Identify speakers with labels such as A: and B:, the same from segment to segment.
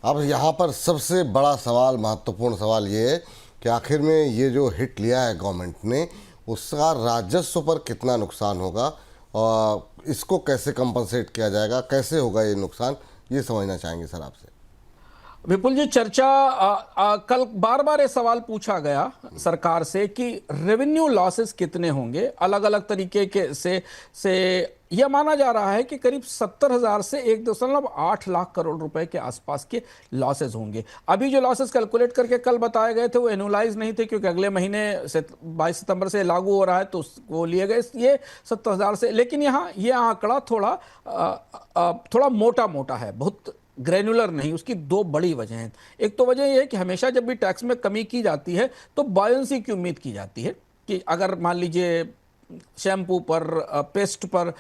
A: अब यहाँ पर सबसे बड़ा सवाल, महत्वपूर्ण सवाल ये है कि आखिर में ये जो हिट लिया है गवर्नमेंट ने, उसका राजस्व पर कितना नुकसान होगा और इसको कैसे कंपनसेट किया जाएगा, कैसे होगा ये नुकसान, ये समझना चाहेंगे सर आपसे।
B: विपुल जी, चर्चा कल बार बार ये सवाल पूछा गया सरकार से कि रेवेन्यू लॉसेस कितने होंगे। अलग अलग तरीके के से यह माना जा रहा है कि करीब 70,000 से 1.8 लाख करोड़ रुपए के आसपास के लॉसेस होंगे। अभी जो लॉसेस कैलकुलेट करके कल बताए गए थे वो एनुअलाइज नहीं थे, क्योंकि अगले महीने से 22 सितंबर से लागू हो रहा है, तो वो लिए गए ये 70,000 से। लेकिन यहाँ ये आंकड़ा थोड़ा मोटा मोटा है, बहुत ग्रैनुलर नहीं। उसकी दो बड़ी वजह हैं। एक तो वजह यह है कि हमेशा जब भी टैक्स में कमी की जाती है तो बायोंसी की उम्मीद की जाती है कि अगर मान लीजिए शैम्पू पर, पेस्ट पर,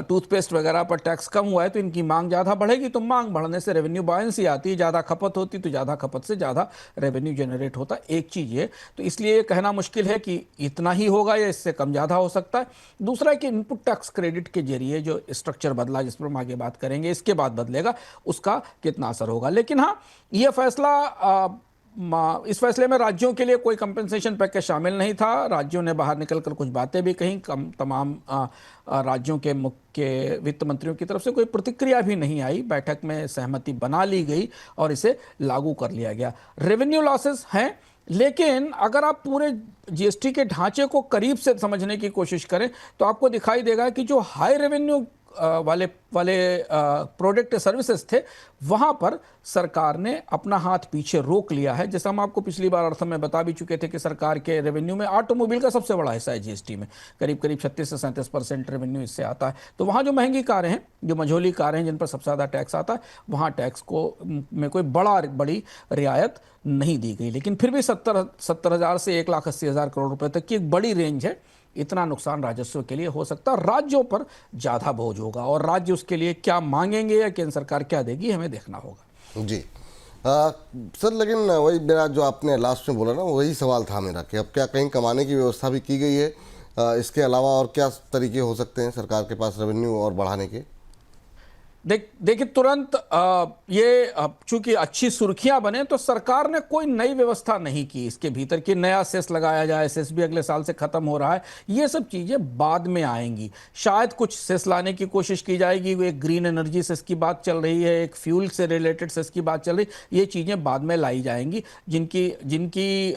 B: टूथपेस्ट वगैरह पर टैक्स कम हुआ है तो इनकी मांग ज़्यादा बढ़ेगी, तो मांग बढ़ने से रेवेन्यू बायंसी आती है, ज़्यादा खपत होती तो ज़्यादा खपत से ज़्यादा रेवेन्यू जनरेट होता। एक चीज़ ये, तो इसलिए कहना मुश्किल है कि इतना ही होगा या इससे कम ज़्यादा हो सकता है। दूसरा है कि इनपुट टैक्स क्रेडिट के जरिए जो स्ट्रक्चर बदला, जिस पर हम आगे बात करेंगे, इसके बाद बदलेगा, उसका कितना असर होगा। लेकिन हाँ, यह फैसला, इस फैसले में राज्यों के लिए कोई कंपेंसेशन पैकेज शामिल नहीं था। राज्यों ने बाहर निकलकर कुछ बातें भी कहीं, तमाम राज्यों के मुख्य वित्त मंत्रियों की तरफ से कोई प्रतिक्रिया भी नहीं आई। बैठक में सहमति बना ली गई और इसे लागू कर लिया गया। रेवेन्यू लॉसेस हैं, लेकिन अगर आप पूरे जीएसटी के ढांचे को करीब से समझने की कोशिश करें तो आपको दिखाई देगा कि जो हाई रेवेन्यू वाले प्रोडक्ट सर्विसेज थे, वहां पर सरकार ने अपना हाथ पीछे रोक लिया है। जैसा हम आपको पिछली बार अर्थ में बता भी चुके थे कि सरकार के रेवेन्यू में ऑटोमोबाइल का सबसे बड़ा हिस्सा है जीएसटी में, करीब 36 से 37% रेवेन्यू इससे आता है। तो वहां जो महंगी कारें हैं, जो मझोली कारें हैं, जिन पर सबसे ज़्यादा टैक्स आता है, वहां टैक्स को में कोई बड़ी रियायत नहीं दी गई। लेकिन फिर भी 70,000 से 1,80,000 करोड़ रुपए तक की एक बड़ी रेंज है। इतना नुकसान राजस्व के लिए हो सकता है, राज्यों पर ज़्यादा बोझ होगा, और राज्य उसके लिए क्या मांगेंगे या केंद्र सरकार क्या देगी, हमें देखना होगा।
A: जी सर, लेकिन वही मेरा जो आपने लास्ट में बोला ना, वही सवाल था मेरा कि अब क्या कहीं कमाने की व्यवस्था भी की गई है? इसके अलावा और क्या तरीके हो सकते हैं सरकार के पास रेवेन्यू और बढ़ाने के?
B: देखिए, तुरंत चूंकि अच्छी सुर्खियां बने, तो सरकार ने कोई नई व्यवस्था नहीं की इसके भीतर कि नया सेस लगाया जाए, सेस भी अगले साल से खत्म हो रहा है। ये सब चीजें बाद में आएंगी। शायद कुछ सेस लाने की कोशिश की जाएगी, एक ग्रीन एनर्जी सेस की बात चल रही है, एक फ्यूल से रिलेटेड सेस की बात चल रही है। ये चीजें बाद में लाई जाएंगी, जिनकी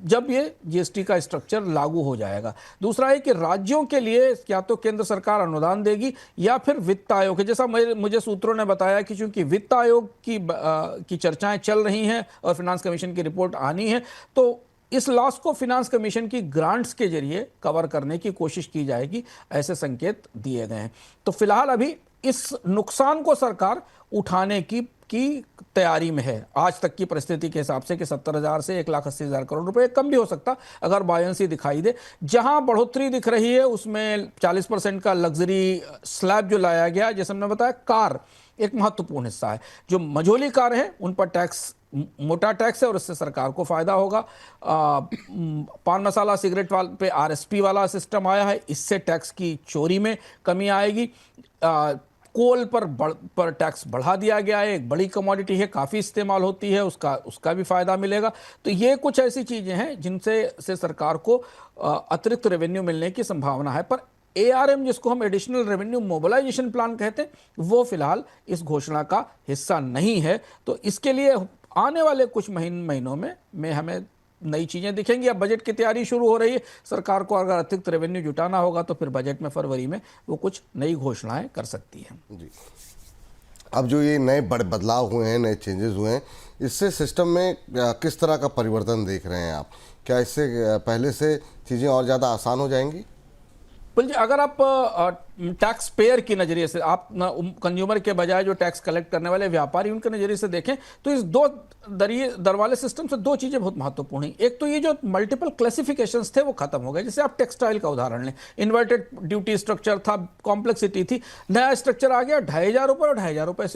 B: जब ये जीएसटी का स्ट्रक्चर लागू हो जाएगा। दूसरा है कि राज्यों के लिए या तो केंद्र सरकार अनुदान देगी या फिर वित्त आयोग, जैसा मुझे सूत्रों ने बताया कि चूंकि वित्त आयोग की चर्चाएं चल रही हैं और फाइनेंस कमीशन की रिपोर्ट आनी है, तो इस लॉस को फाइनेंस कमीशन की ग्रांट्स के जरिए कवर करने की कोशिश की जाएगी, ऐसे संकेत दिए गए हैं। तो फिलहाल अभी इस नुकसान को सरकार उठाने की तैयारी में है, आज तक की परिस्थिति के हिसाब से, कि 70,000 से 1,80,000 करोड़ रुपए, कम भी हो सकता अगर बायंसी दिखाई दे। जहां बढ़ोतरी दिख रही है उसमें 40% का लग्जरी स्लैब जो लाया गया, जैसे हमने बताया, कार एक महत्वपूर्ण हिस्सा है। जो मझोली कार है उन पर टैक्स, मोटा टैक्स है, और इससे सरकार को फायदा होगा। पान मसाला सिगरेट पे आरएसपी वाला सिस्टम आया है, इससे टैक्स की चोरी में कमी आएगी। कोल पर टैक्स बढ़ा दिया गया है, एक बड़ी कमोडिटी है, काफ़ी इस्तेमाल होती है, उसका भी फायदा मिलेगा। तो ये कुछ ऐसी चीज़ें हैं जिनसे सरकार को अतिरिक्त रेवेन्यू मिलने की संभावना है। पर एआरएम, जिसको हम एडिशनल रेवेन्यू मोबिलाइजेशन प्लान कहते हैं, वो फिलहाल इस घोषणा का हिस्सा नहीं है। तो इसके लिए आने वाले कुछ महीनों में हमें नई चीजें दिखेंगी। अब बजट की तैयारी शुरू हो रही है, सरकार को अगर अतिरिक्त रेवेन्यू जुटाना होगा तो फिर बजट में फरवरी में वो कुछ नई घोषणाएं कर सकती है।
A: जी, अब जो ये नए बड़े बदलाव हुए हैं, नए चेंजेस हुए हैं, इससे सिस्टम में किस तरह का परिवर्तन देख रहे हैं आप? क्या इससे पहले से चीज़ें और ज़्यादा आसान हो जाएंगी?
B: जी, अगर आप टैक्स पेयर की नज़रिए से, आप कंज्यूमर के बजाय जो टैक्स कलेक्ट करने वाले व्यापारी, उनके नज़रिए से देखें, तो इस दो दर वाले सिस्टम से दो चीज़ें बहुत महत्वपूर्ण हैं। एक तो ये जो मल्टीपल क्लासिफिकेशंस थे वो खत्म हो गए। जैसे आप टेक्सटाइल का उदाहरण लें, इन्वर्टेड ड्यूटी स्ट्रक्चर था, कॉम्प्लेक्सिटी थी, नया स्ट्रक्चर आ गया 2,500 रुपये और 2,500 रुपये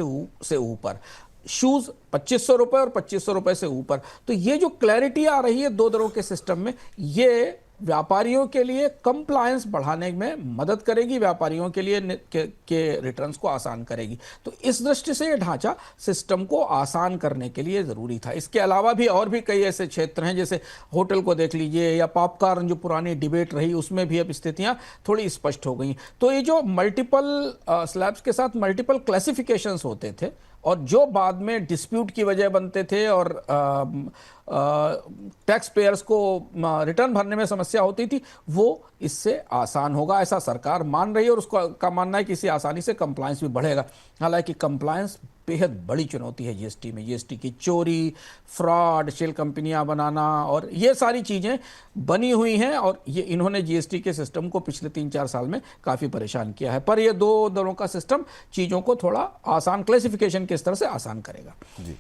B: से ऊपर। शूज़ 2,500 रुपये और 2,500 रुपये से ऊपर। तो ये जो क्लैरिटी आ रही है दो दरों के सिस्टम में, ये व्यापारियों के लिए कंप्लायंस बढ़ाने में मदद करेगी, व्यापारियों के लिए के रिटर्न्स को आसान करेगी। तो इस दृष्टि से ये ढांचा सिस्टम को आसान करने के लिए ज़रूरी था। इसके अलावा भी और भी कई ऐसे क्षेत्र हैं, जैसे होटल को देख लीजिए, या पॉपकॉर्न जो पुरानी डिबेट रही उसमें भी अब स्थितियां थोड़ी स्पष्ट हो गई। तो ये जो मल्टीपल स्लैब्स के साथ मल्टीपल क्लासिफिकेशंस होते थे और जो बाद में डिस्प्यूट की वजह बनते थे और टैक्स पेयर्स को रिटर्न भरने में समस्या होती थी, वो इससे आसान होगा, ऐसा सरकार मान रही है। और उसका का मानना है कि इससे आसानी से कंप्लायंस भी बढ़ेगा। हालांकि कंप्लायंस बेहद बड़ी चुनौती है जीएसटी में। जीएसटी की चोरी, फ्रॉड, शेल कंपनियां बनाना और ये सारी चीज़ें बनी हुई हैं, और ये इन्होंने जीएसटी के सिस्टम को पिछले 3-4 साल में काफ़ी परेशान किया है। पर ये दो दलों का सिस्टम चीज़ों को थोड़ा आसान, क्लासिफिकेशन के स्तर से आसान करेगा।
A: जी।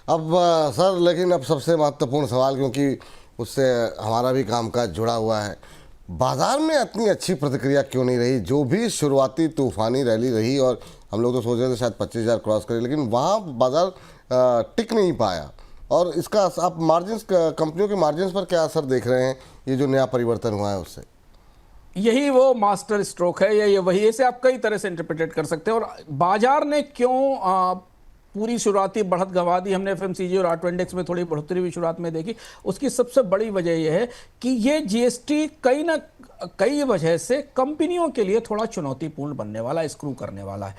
A: अब सर, लेकिन अब सबसे महत्वपूर्ण सवाल, क्योंकि उससे हमारा भी कामकाज जुड़ा हुआ है, बाजार में इतनी अच्छी प्रतिक्रिया क्यों नहीं रही? जो भी शुरुआती तूफानी रैली रही, और हम लोग तो सोच रहे थे शायद 25,000 क्रॉस करे, लेकिन वहाँ बाजार टिक नहीं पाया। और इसका आप मार्जिन्स, कंपनियों के मार्जिन्स पर क्या असर देख रहे हैं, ये जो नया परिवर्तन हुआ है उससे?
B: यही वो मास्टर स्ट्रोक है, ये वही, इसे आप कई तरह से इंटरप्रेटेट कर सकते हैं। और बाजार ने क्यों पूरी शुरुआती बढ़त गंवा दी, हमने एफएमसीजी और ऑटो इंडेक्स में थोड़ी बढ़ोतरी भी शुरुआत में देखी, उसकी सबसे बड़ी वजह यह है कि ये जीएसटी कई वजह से कंपनियों के लिए थोड़ा चुनौतीपूर्ण बनने वाला है, स्क्रू करने वाला है।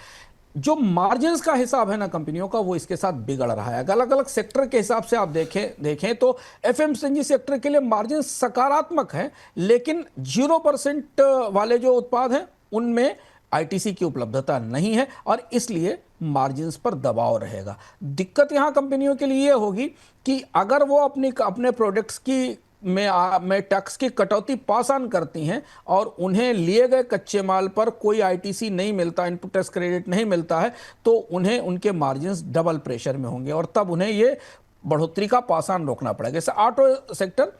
B: जो मार्जिन्स का हिसाब है ना कंपनियों का, वो इसके साथ बिगड़ रहा है। अलग अलग सेक्टर के हिसाब से आप देखें तो एफएमसीजी सेक्टर के लिए मार्जिन सकारात्मक है, लेकिन 0% वाले जो उत्पाद हैं उनमें आईटीसी की उपलब्धता नहीं है, और इसलिए मार्जिन्स पर दबाव रहेगा। दिक्कत यहां कंपनियों के लिए होगी कि अगर वो अपने प्रोडक्ट्स की में टैक्स की कटौती पास ऑन करती हैं और उन्हें लिए गए कच्चे माल पर कोई आईटीसी नहीं मिलता, इनपुट टैक्स क्रेडिट नहीं मिलता है, तो उन्हें उनके मार्जिन्स डबल प्रेशर में होंगे, और तब उन्हें ये बढ़ोतरी का पास ऑन रोकना पड़ेगा। जैसे ऑटो सेक्टर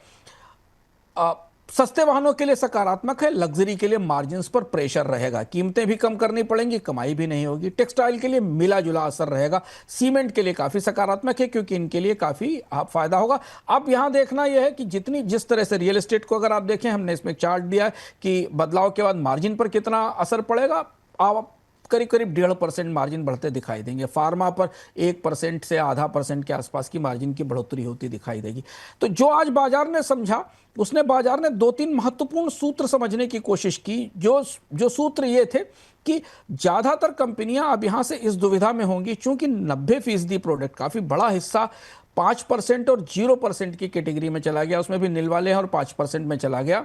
B: सस्ते वाहनों के लिए सकारात्मक है, लग्जरी के लिए मार्जिन्स पर प्रेशर रहेगा, कीमतें भी कम करनी पड़ेंगी, कमाई भी नहीं होगी। टेक्सटाइल के लिए मिला जुला असर रहेगा। सीमेंट के लिए काफ़ी सकारात्मक है, क्योंकि इनके लिए काफ़ी फायदा होगा। अब यहाँ देखना यह है कि जिस तरह से रियल एस्टेट को अगर आप देखें, हमने इसमें चार्ट दिया है कि बदलाव के बाद मार्जिन पर कितना असर पड़ेगा। आप करीब 1.5% मार्जिन बढ़ते दिखाई देंगे। फार्मा पर 1% से आधा % के आसपास की मार्जिन की बढ़ोतरी होती दिखाई देगी। तो जो आज बाजार ने समझा, उसने बाजार ने 2-3 महत्वपूर्ण सूत्र समझने की कोशिश की। जो सूत्र ये थे कि ज़्यादातर कंपनियां अब यहां से इस दुविधा में होंगी, चूंकि 90% प्रोडक्ट, काफ़ी बड़ा हिस्सा 5% और 0% की कैटेगरी में चला गया, उसमें भी नील वाले हैं, और 5% में चला गया।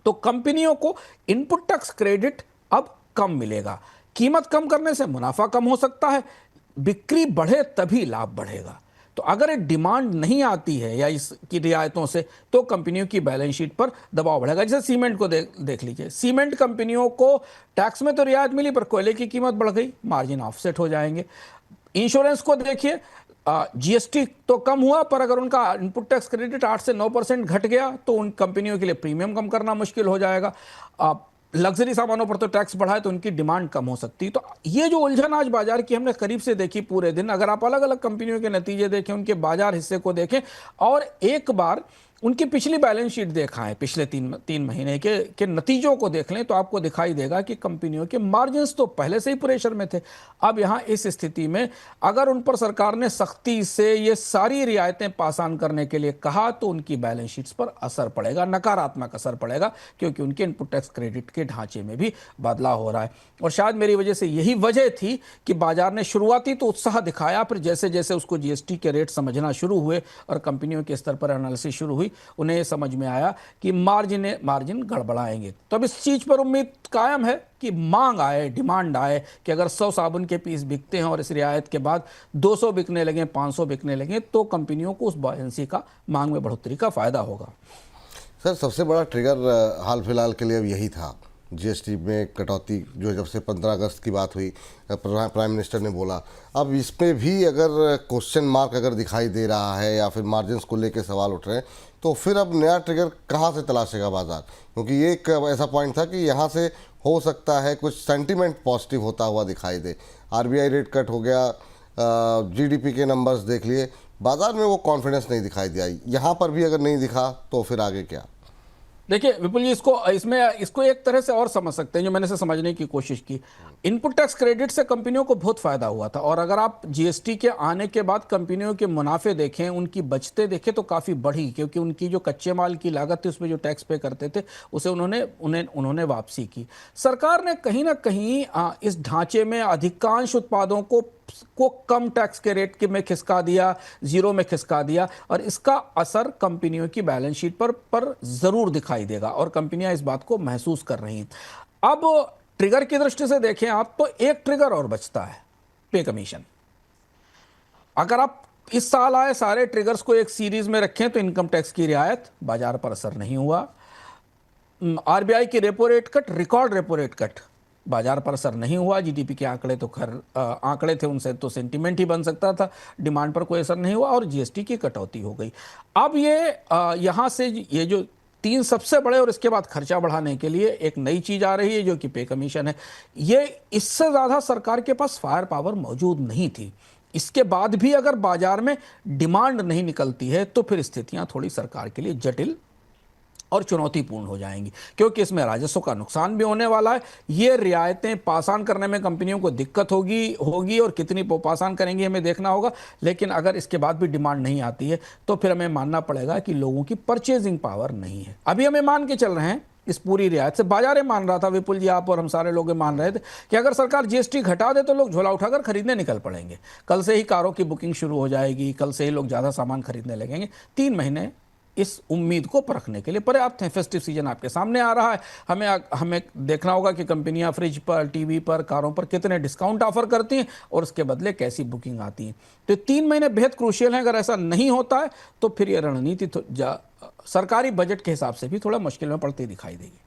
B: तो कंपनियों को इनपुट टैक्स क्रेडिट अब कम मिलेगा। कीमत कम करने से मुनाफा कम हो सकता है, बिक्री बढ़े तभी लाभ बढ़ेगा। तो अगर एक डिमांड नहीं आती है या इसकी रियायतों से, तो कंपनियों की बैलेंस शीट पर दबाव बढ़ेगा। जैसे सीमेंट को देख लीजिए, सीमेंट कंपनियों को टैक्स में तो रियायत मिली, पर कोयले की कीमत बढ़ गई, मार्जिन ऑफसेट हो जाएंगे। इंश्योरेंस को देखिए, जीएसटी तो कम हुआ, पर अगर उनका इनपुट टैक्स क्रेडिट 8 से 9% घट गया, तो उन कंपनियों के लिए प्रीमियम कम करना मुश्किल हो जाएगा। लग्जरी सामानों पर तो टैक्स बढ़ाए तो उनकी डिमांड कम हो सकती है। तो ये जो उलझन आज बाजार की हमने करीब से देखी पूरे दिन, अगर आप अलग अलग कंपनियों के नतीजे देखें, उनके बाजार हिस्से को देखें, और एक बार उनकी पिछली बैलेंस शीट देखा है, पिछले तीन महीने के नतीजों को देख लें, तो आपको दिखाई देगा कि कंपनियों के मार्जिन्स तो पहले से ही प्रेशर में थे। अब यहाँ इस स्थिति में अगर उन पर सरकार ने सख्ती से ये सारी रियायतें पास ऑन करने के लिए कहा, तो उनकी बैलेंस शीट्स पर असर पड़ेगा, नकारात्मक असर पड़ेगा, क्योंकि उनके इनपुट टैक्स क्रेडिट के ढांचे में भी बदलाव हो रहा है। और शायद मेरी वजह से यही वजह थी कि बाजार ने शुरुआती तो उत्साह दिखाया, फिर जैसे जैसे उसको जीएसटी के रेट समझना शुरू हुए और कंपनियों के स्तर पर एनालिसिस शुरू हुई, उन्हें समझ में आया कि मार्जिन गड़बड़ाएंगे। तो अब इस चीज़ पर उम्मीद कायम है कि मांग आए, डिमांड आए, कि अगर 100 साबुन के पीस बिकते हैं और इस रियायत के बाद 200 बिकने लगे, 500 बिकने लगे, तो कंपनियों को उस बॉयंसी का, मांग में बढ़ोतरी का फायदा होगा।
A: सर, सबसे बड़ा ट्रिगर हाल फिलहाल के लिए अब यही था, जीएसटी में कटौती, जो जब से 15 अगस्त की बात हुई, प्राइम मिनिस्टर ने बोला। अब इस पर भी अगर क्वेश्चन मार्क अगर दिखाई दे रहा है, या फिर मार्जिन्स को लेकर सवाल उठ रहे हैं, तो फिर अब नया ट्रिगर कहाँ से तलाशेगा बाजार? क्योंकि ये एक ऐसा पॉइंट था कि यहाँ से हो सकता है कुछ सेंटीमेंट पॉजिटिव होता हुआ दिखाई दे। आरबीआई रेट कट हो गया, जीडीपी के नंबर्स देख लिए, बाजार में वो कॉन्फिडेंस नहीं दिखाई दिया। यहाँ पर भी अगर नहीं दिखा, तो फिर आगे क्या?
B: देखिए विपुल जी, इसको एक तरह से और समझ सकते हैं, जो मैंने से समझने की कोशिश की। इनपुट टैक्स क्रेडिट से कंपनियों को बहुत फायदा हुआ था, और अगर आप जीएसटी के आने के बाद कंपनियों के मुनाफे देखें, उनकी बचतें देखें, तो काफ़ी बढ़ी, क्योंकि उनकी जो कच्चे माल की लागत थी उसमें जो टैक्स पे करते थे उसे उन्होंने वापसी की। सरकार ने कहीं ना कहीं इस ढांचे में अधिकांश उत्पादों को कम टैक्स के रेट के में खिसका दिया, जीरो में खिसका दिया, और इसका असर कंपनियों की बैलेंस शीट पर जरूर दिखाई देगा, और कंपनियां इस बात को महसूस कर रही हैं। अब ट्रिगर की दृष्टि से देखें आप, तो एक ट्रिगर और बचता है, पे कमीशन। अगर आप इस साल आए सारे ट्रिगर्स को एक सीरीज में रखें तो इनकम टैक्स की रियायत, बाजार पर असर नहीं हुआ। आरबीआई की repo rate cut, record repo rate cut, बाजार पर असर नहीं हुआ। जीडीपी के आंकड़े तो आंकड़े थे, उनसे तो सेंटीमेंट ही बन सकता था, डिमांड पर कोई असर नहीं हुआ, और जीएसटी की कटौती हो गई। अब यहां से ये जो तीन सबसे बड़े और इसके बाद खर्चा बढ़ाने के लिए एक नई चीज आ रही है, जो कि पे कमीशन है। ये इससे ज्यादा सरकार के पास फायर पावर मौजूद नहीं थी। इसके बाद भी अगर बाजार में डिमांड नहीं निकलती है तो फिर स्थितियां थोड़ी सरकार के लिए जटिल और चुनौतीपूर्ण हो जाएंगी, क्योंकि इसमें राजस्व का नुकसान भी होने वाला है। ये रियायतें पास ऑन करने में कंपनियों को दिक्कत होगी और कितनी पास ऑन करेंगी हमें देखना होगा। लेकिन अगर इसके बाद भी डिमांड नहीं आती है तो फिर हमें मानना पड़ेगा कि लोगों की परचेजिंग पावर नहीं है। अभी हमें मान के चल रहे हैं इस पूरी रियायत से, बाजार मान रहा था, विपुल जी आप और हम सारे लोग मान रहे थे कि अगर सरकार जीएसटी घटा दे तो लोग झोला उठाकर खरीदने निकल पड़ेंगे। कल से ही कारों की बुकिंग शुरू हो जाएगी, कल से ही लोग ज़्यादा सामान खरीदने लगेंगे। 3 महीने इस उम्मीद को परखने के लिए पर्याप्त हैं। फेस्टिव सीजन आपके सामने आ रहा है, हमें देखना होगा कि कंपनियां फ्रिज पर, टीवी पर, कारों पर कितने डिस्काउंट ऑफर करती हैं और उसके बदले कैसी बुकिंग आती है। तो 3 महीने बेहद क्रूशियल हैं। अगर ऐसा नहीं होता है तो फिर ये रणनीति सरकारी बजट के हिसाब से भी थोड़ा मुश्किल में पड़ती दिखाई देगी।